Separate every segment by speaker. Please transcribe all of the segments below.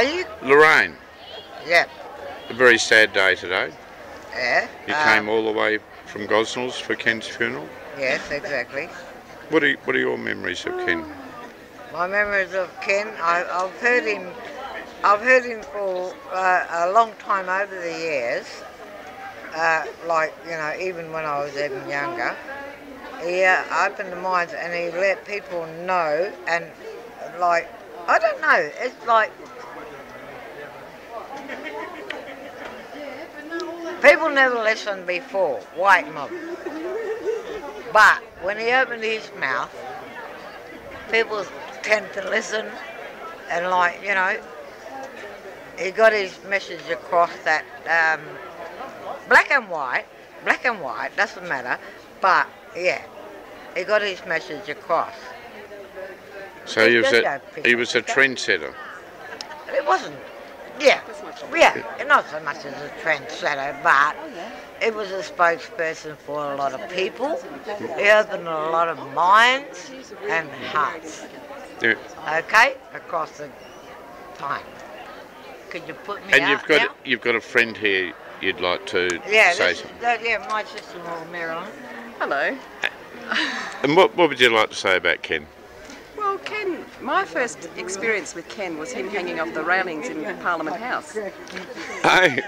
Speaker 1: Are you?
Speaker 2: Lorraine,
Speaker 1: Yeah.
Speaker 2: a very sad day today.
Speaker 1: Yeah.
Speaker 2: You came all the way from Gosnells for Ken's funeral.
Speaker 1: Yes, exactly.
Speaker 2: What are your memories of Ken?
Speaker 1: My memories of Ken, I've heard him. I've heard him for a long time over the years. Like, you know, even when I was even younger, he opened the minds and he let people know. And like, I don't know. It's like people never listened before, white mob. But when he opened his mouth, people tend to listen, and like, you know, he got his message across that black and white doesn't matter, but yeah, he got his message across.
Speaker 2: So he was a trendsetter.
Speaker 1: It wasn't, yeah, not so much as a trendsetter, but it was a spokesperson for a lot of people. He opened a lot of minds and hearts.
Speaker 2: Yeah.
Speaker 1: Okay, across the time. Could you put me
Speaker 2: And
Speaker 1: out
Speaker 2: you've got a friend here you'd like to say something.
Speaker 1: Yeah, my sister-in-law, Mary-Ellen.
Speaker 3: Hello.
Speaker 2: And what would you like to say about Ken?
Speaker 3: Well, Ken, my first experience with Ken was him hanging off the railings in Parliament House.
Speaker 2: Hey.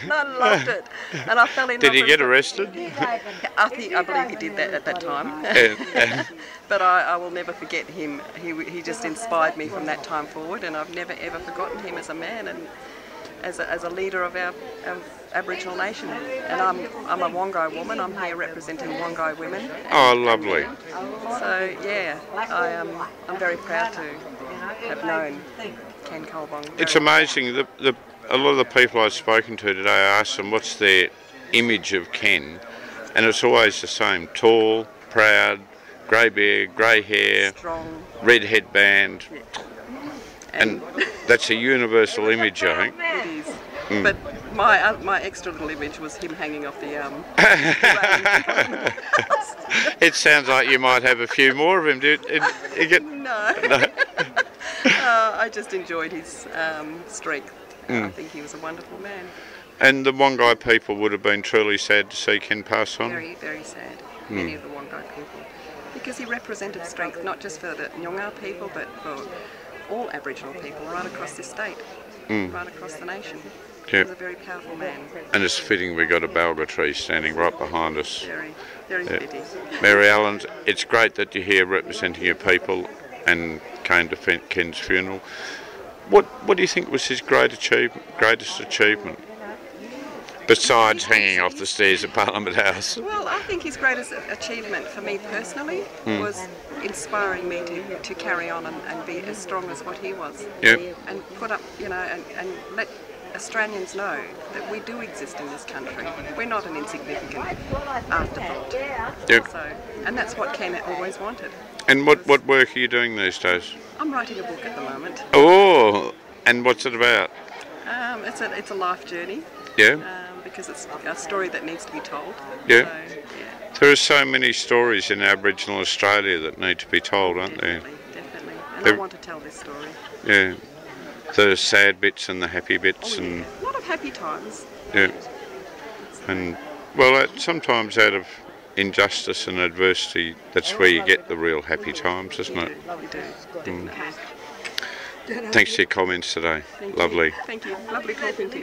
Speaker 3: And I loved it. And I fell in love
Speaker 2: Did he
Speaker 3: with
Speaker 2: get
Speaker 3: him.
Speaker 2: arrested?
Speaker 3: I believe he did that at that time. But I will never forget him. He just inspired me from that time forward, and I've never ever forgotten him as a man and as a leader of our Aboriginal nation. And I'm a Wongai woman. I'm here representing Wongai women.
Speaker 2: Oh, lovely.
Speaker 3: So yeah, I'm very proud to have known Ken Colbung.
Speaker 2: It's amazing. A lot of the people I've spoken to today, I asked them what's their image of Ken, and it's always the same: tall, proud, grey beard, grey hair,
Speaker 3: Strong,
Speaker 2: red headband,
Speaker 3: yeah.
Speaker 2: and that's a universal image, I think.
Speaker 3: It is. But my extra little image was him hanging off the railing.
Speaker 2: It sounds like you might have a few more of him.
Speaker 3: No. I just enjoyed his strength. I think he was a wonderful man.
Speaker 2: And the Wongai people would have been truly sad to see Ken pass on.
Speaker 3: Very, very sad. Many of the Wongai people, because he represented strength not just for the Nyungar people, but for all Aboriginal people right across this state, right across the nation. He was a very powerful man.
Speaker 2: And it's fitting we got a balga tree standing right behind us.
Speaker 3: Very, very fitting.
Speaker 2: Mary-Ellen, it's great that you're here representing your people and came to Ken's funeral. What do you think was his greatest achievement? Besides hanging off the stairs at Parliament House.
Speaker 3: Well, I think his greatest achievement for me personally was inspiring me to carry on and be as strong as what he was.
Speaker 2: Yep.
Speaker 3: And put up, you know, and let Australians know that we do exist in this country. We're not an insignificant afterthought.
Speaker 2: Yep.
Speaker 3: So, and that's what Ken always wanted.
Speaker 2: And what work are you doing these days?
Speaker 3: I'm writing a book at the moment.
Speaker 2: Oh, and what's it about?
Speaker 3: It's a life journey.
Speaker 2: Yeah.
Speaker 3: Because it's a story that needs to be told.
Speaker 2: Yeah.
Speaker 3: So, yeah.
Speaker 2: There are so many stories in Aboriginal Australia that need to be told, aren't there?
Speaker 3: Definitely. And I want to tell this story.
Speaker 2: Yeah. The sad bits and the happy bits.
Speaker 3: Oh, yeah.
Speaker 2: And
Speaker 3: a lot of happy times.
Speaker 2: yeah. And well, sometimes out of injustice and adversity, that's where you get the real happy times, isn't it?
Speaker 3: We do. Definitely.
Speaker 2: Thanks for your comments today.
Speaker 3: Thank
Speaker 2: Lovely.
Speaker 3: You. Thank you. Lovely talking to you.